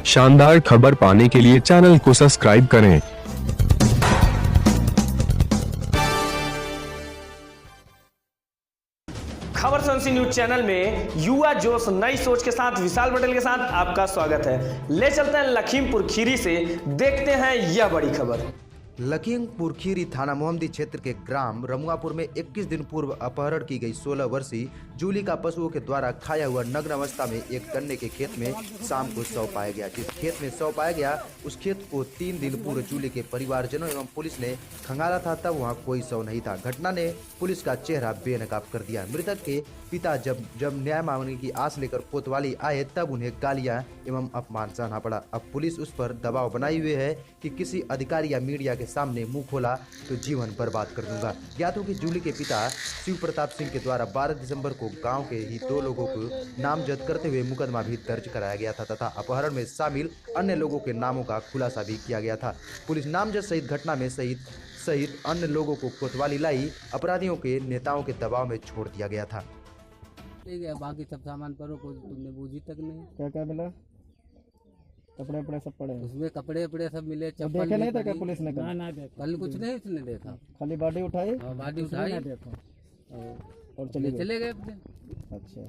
शानदार खबर पाने के लिए चैनल को सब्सक्राइब करें। खबर संसी न्यूज चैनल में युवा जोश नई सोच के साथ विशाल पटेल के साथ आपका स्वागत है। ले चलते हैं लखीमपुर खीरी से, देखते हैं यह बड़ी खबर। लखीमपुर खीरी थाना मोहम्मदी क्षेत्र के ग्राम रमुआपुर में 21 दिन पूर्व अपहरण की गई 16 वर्षीय जूली का पशुओं के द्वारा खाया हुआ नग्न अवस्था में एक गन्ने के खेत में शाम को शव पाया गया। जिस खेत में शव पाया गया उस खेत को 3 दिन पूर्व जूली के परिवारजनों एवं पुलिस ने खंगाला था, तब वहां कोई शव नहीं था। घटना ने पुलिस का चेहरा बेनकाब कर दिया। मृतक के पिता जब न्याय मांगने की आस लेकर कोतवाली आए तब उन्हें गालियां एवं अपमान सहना पड़ा। अब पुलिस उस पर दबाव बनाई हुई है कि किसी अधिकारी या मीडिया के सामने मुंह खोला तो जीवन बर्बाद कर दूंगा। ज्ञात हो कि जूली के पिता शिव प्रताप सिंह के द्वारा 12 दिसंबर को गांव के ही 2 लोगों को नामजद करते हुए मुकदमा भी दर्ज कराया गया था तथा अपहरण में शामिल अन्य लोगों के नामों का खुलासा भी किया गया था। पुलिस नामजद सहित घटना में सहित अन्य लोगों को कोतवाली लाई अपराधियों के नेताओं के दबाव में छोड़ दिया गया था। बाकी सब सामान परो को तुमने बूझी तक नहीं। क्या क्या मिला? कपड़े वपड़े सब पड़े हैं उसमें, कपड़े वपड़े सब मिले। देखे नहीं था क्या पुलिस ने? ना देखा, कल कुछ नहीं उसने देखा, खाली बॉडी उठाई बॉडी उठाई और चले गए अपने। अच्छा,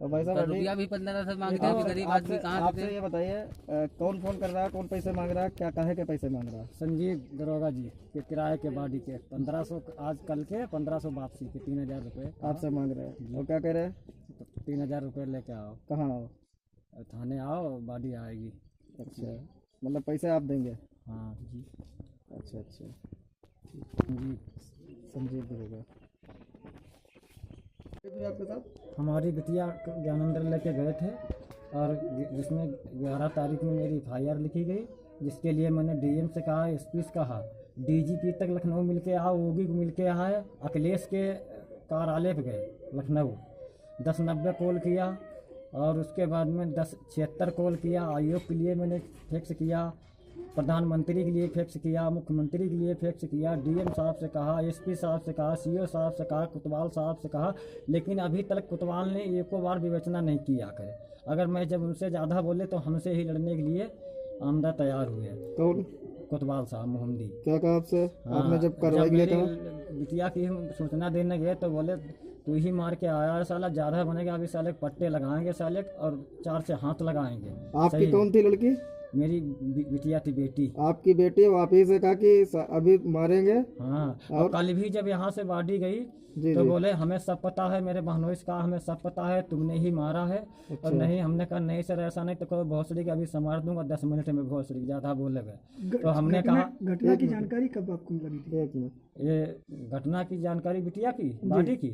और भाई साहब रुपया भी 1500 मांगते हैं, गरीब आदमी कहाँ आपसे ये बताइए, कौन फोन कर रहा है, कौन पैसे मांग रहा है, क्या काहे के पैसे मांग रहा है? संजीव दरोगा जी के किराए के बाड़ी के 1500 आज कल के 1500 वापसी के 3000 रुपये आपसे मांग रहे हैं। और क्या कह रहे हैं? 3000 रुपये लेके आओ। कहाँ आओ? थाने आओ, बाड़ी आएगी। अच्छा, मतलब पैसे आप देंगे? हाँ जी। अच्छा अच्छा, जी संजीव दरोगा। आपके साथ हमारी बिटिया ज्ञानेंद्र लेके गए थे और जिसमें 11 तारीख में मेरी FIR लिखी गई, जिसके लिए मैंने DM से कहा, SP से कहा, DGP तक लखनऊ मिल के आओ, योगी को मिल के आए, अखिलेश के कार्यालय पे गए लखनऊ, 1090 कॉल किया और उसके बाद में 1076 कॉल किया। आयोग के लिए मैंने फैक्स किया, प्रधानमंत्री के लिए फैक्स किया, मुख्यमंत्री के लिए फैक्स किया, DM साहब से कहा, SP साहब से कहा, CO साहब से कहा, कोतवाल साहब से कहा, लेकिन अभी तक कोतवाल ने एको बार विवेचना नहीं किया करे। अगर मैं जब उनसे ज़्यादा बोले तो हमसे ही लड़ने के लिए आमदा तैयार हुए। कौन? कोतवाल साहब मोहम्मदी। क्या कहा आपसे? हाँ, आपने जब कार्रवाई किया था? बिटिया की सूचना देने गए तो बोले तू ही मार के आया है साला, ज़्यादा बनेगा, अभी साले पट्टे लगाएंगे साले और 4 से हाथ लगाएंगे। आपकी कौन थी लड़की? मेरी बिटिया थी, बेटी। आपकी बेटी? आप ही से कहा कि अभी मारेंगे? हाँ, और कल भी जब यहाँ से बाड़ी गई तो बोले हमें सब पता है, मेरे बहनों से कहा हमें सब पता है, तुमने ही मारा है। अच्छा। और नहीं, हमने कहा नहीं सर ऐसा नहीं, तो कोई भोसड़ी की अभी संभाल दूंगा 10 मिनट में, भोसड़ी ज़्यादा बोले गए तो हमने कहा। घटना की जानकारी कब आपको मिली थी? एक मिनट, ये घटना की जानकारी बिटिया की बाड़ी की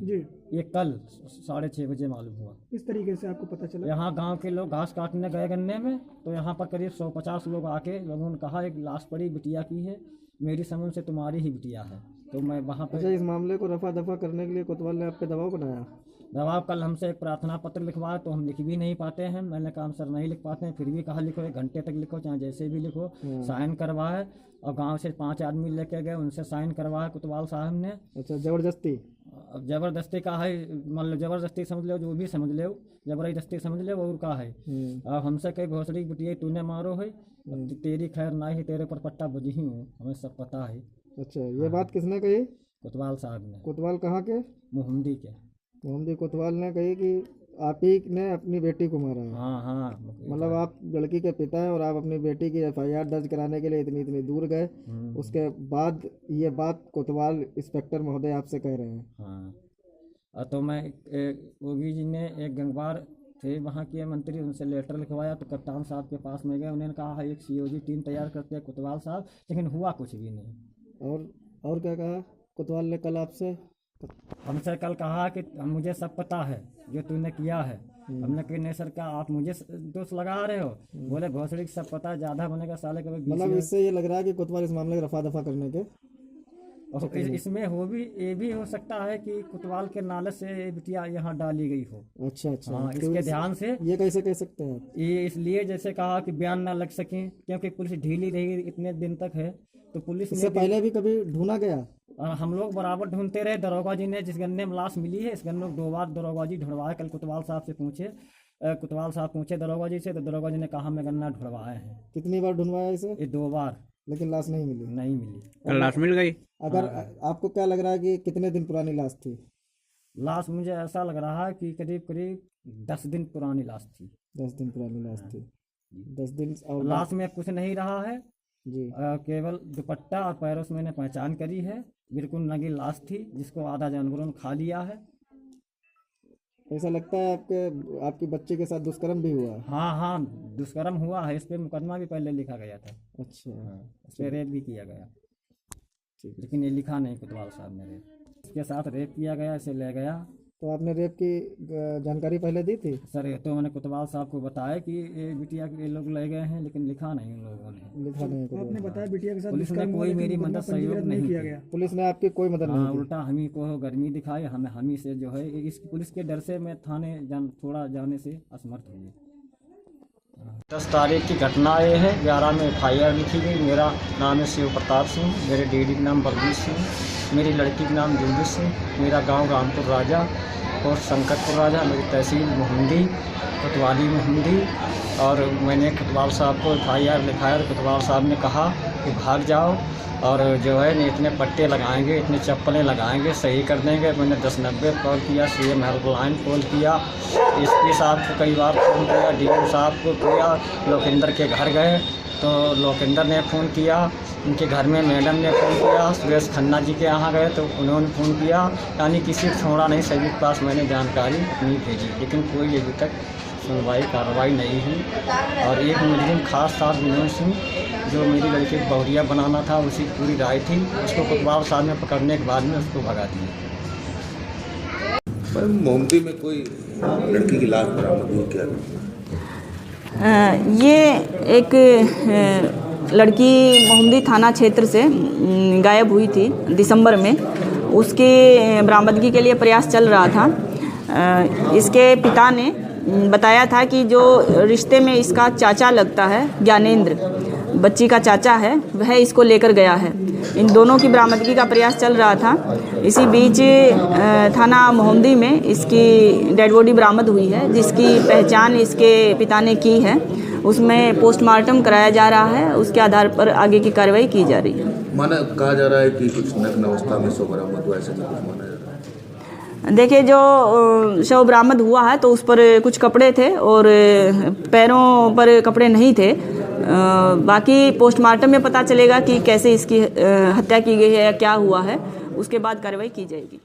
ये कल 6:30 बजे मालूम हुआ। किस तरीके से आपको पता चला? यहाँ गांव के लोग घास काटने गए गन्ने में, तो यहाँ पर करीब 150 लोग आके लोगों ने कहा एक लाश पड़ी बिटिया की है, मेरी समझ से तुम्हारी ही बिटिया है। तो मैं वहाँ पर। अच्छा, इस मामले को रफा दफा करने के लिए कोतवाल ने आप पे दबाव बनाया? दबाव कल हमसे एक प्रार्थना पत्र लिखवाया तो हम लिख भी नहीं पाते हैं। मैंने कहा सर नहीं लिख पाते हैं, फिर भी कहा लिखो, 1 घंटे तक लिखो, चाहे जैसे भी लिखो। साइन करवाए और गांव से 5 आदमी लेके गए, उनसे साइन करवाया कोतवाल साहब ने। अच्छा, जबरदस्ती? अब जबरदस्ती का है, मान लो जबरदस्ती समझ लो, जो भी समझ लो, जबरदस्ती समझ लो और का है। अब हमसे कई भोसड़ी बिटिया तूने मारो है, तेरी खैर ना ही, तेरे पर पट्टा बजी ही हूँ, हमें सब पता है। अच्छा, ये बात किसने कही? कोतवाल साहब ने। कोतवाल कहाँ के? मोहम्मदी के। मोहम्मदी कोतवाल ने कही कि आप ही ने अपनी बेटी को मारा है? हाँ हाँ, मतलब आप लड़की के पिता हैं और आप अपनी बेटी की FIR दर्ज कराने के लिए इतनी दूर गए, उसके बाद ये बात कोतवाल इंस्पेक्टर महोदय आपसे कह रहे हैं? हाँ, तो मैं योगी जी ने एक गंगवार थे वहाँ के मंत्री, उनसे लेटर लिखवाया तो कप्तान साहब के पास में गए, उन्होंने कहा एक COG टीम तैयार करते हैं कोतवाल साहब, लेकिन हुआ कुछ भी नहीं। और क्या कहा कोतवाल ने कल आपसे? हमसे कल कहा कि मुझे सब पता है जो तूने किया है। हमने कहा नहीं सर, क्या आप मुझे दोष लगा रहे हो? बोले भोसड़ी सब पता है, ज़्यादा बनेगा साले का। मतलब इससे ये लग रहा है कि कोतवाल इस मामले को रफा दफा करने के, और इसमें ये भी हो सकता है कि कोतवाल के नाले से बिटिया यहाँ डाली गई हो। अच्छा अच्छा, हाँ, इसके ध्यान से। ये कैसे कह सकते हैं? ये इसलिए जैसे कहा कि बयान ना लग सके, क्योंकि पुलिस ढीली रही इतने दिन तक है, तो पुलिस इससे पहले भी कभी ढूंढा गया? हम लोग बराबर ढूंढते रहे। दरोगा जी ने जिस गन्ने में लाश मिली है, इस गन्ने को 2 बार दरोगा जी ढूंढवाए, कल कोतवाल साहब से पूछे कोतवाल साहब पूछे दरोगा जी से, तो दरोगा जी ने कहा हमें गन्ना ढुड़वाए हैं। कितनी बार ढूंढवाया इसे, ये 2 बार लेकिन लाश नहीं मिली? नहीं मिली। लाश मिल गई। अगर आपको क्या लग रहा है कि कितने दिन पुरानी लाश थी? लाश मुझे ऐसा लग रहा है कि करीब करीब 10 दिन पुरानी लाश थी। 10 दिन पुरानी लाश थी। 10 दिन। और लाश में कुछ नहीं रहा है जी। केवल दुपट्टा और पैरों से मैंने पहचान करी है। बिल्कुल नंगी लाश थी जिसको आधा जानवरों ने खा लिया है। ऐसा लगता है आपके बच्चे के साथ दुष्कर्म भी हुआ है? हाँ हाँ, दुष्कर्म हुआ है। इस पे मुकदमा भी पहले लिखा गया था। अच्छा। इस पे रेप भी किया गया, लेकिन ये लिखा नहीं कोतवाल साहब ने। इसके साथ रेप किया गया, इसे ले गया। तो आपने रेप की जानकारी पहले दी थी? सर ये तो मैंने कोतवाल साहब को बताया कि ये बिटिया के लोग ले गए हैं, लेकिन लिखा नहीं उन लोगों ने। लिखा नहीं तो आपने बताया बिटिया के साथ पुलिस ने कोई मेरी मदद सहयोग नहीं किया की। गया। पुलिस ने आपकी कोई मदद हाँ, नहीं की? उल्टा हम ही को गर्मी दिखाई। हम ही से जो है इस पुलिस के डर से मैं थाने थोड़ा जाने से असमर्थ हुई। 10 तारीख की घटना ये है। 11 में FIR लिखी गई। मेरा नाम है शिव प्रताप सिंह, मेरे डैडी का नाम बलबीर सिंह, मेरी लड़की का नाम जूली सिंह, मेरा गांव रामपुर राजा और शंकरपुर राजा, मेरी तहसील मोहम्मदी, कोतवाली मोहम्मदी। और मैंने कोतवाल साहब को FIR लिखाया तो कोतवाल साहब ने कहा कि भाग जाओ और जो है न इतने पट्टे लगाएंगे, इतने चप्पलें लगाएंगे, सही कर देंगे। मैंने 1090 कॉल किया, CM हेल्पलाइन कॉल किया, SP साहब को कई बार फ़ोन किया, DM साहब को किया, लोकेंद्र के घर गए तो लोकेंद्र ने फ़ोन किया, उनके घर में मैडम ने फ़ोन किया, सुरेश खन्ना जी के यहाँ गए तो उन्होंने फ़ोन किया। यानी किसी को छोड़ा नहीं, सभी के पास मैंने जानकारी नहीं भेजी, लेकिन कोई अभी तक सुनवाई कार्रवाई नहीं हुई। और एक मुजरिम खास था विनोद सिंह, जो मेरी लड़की को बहुरिया बनाना था, उसी की पूरी राय थी। उसको कोतवाल साहब ने पकड़ने के बाद में उसको भगा दिया। मोमती में कोई लड़की की लाश बरामद हुई क्या? ये एक लड़की मोहम्मदी थाना क्षेत्र से गायब हुई थी दिसंबर में। उसकी बरामदगी के लिए प्रयास चल रहा था। इसके पिता ने बताया था कि जो रिश्ते में इसका चाचा लगता है, ज्ञानेंद्र, बच्ची का चाचा है, वह इसको लेकर गया है। इन दोनों की बरामदगी का प्रयास चल रहा था। इसी बीच थाना मोहम्मदी में इसकी डेड बॉडी बरामद हुई है, जिसकी पहचान इसके पिता ने की है। उसमें पोस्टमार्टम कराया जा रहा है, उसके आधार पर आगे की कार्रवाई की जा रही है। माना कहा जा रहा है कि कुछ नग्न अवस्था में शव बरामद हुआ, ऐसा कुछ माना जा रहा है? देखिए, जो शव बरामद हुआ है तो उस पर कुछ कपड़े थे और पैरों पर कपड़े नहीं थे। बाकी पोस्टमार्टम में पता चलेगा कि कैसे इसकी हत्या की गई है या क्या हुआ है, उसके बाद कार्रवाई की जाएगी।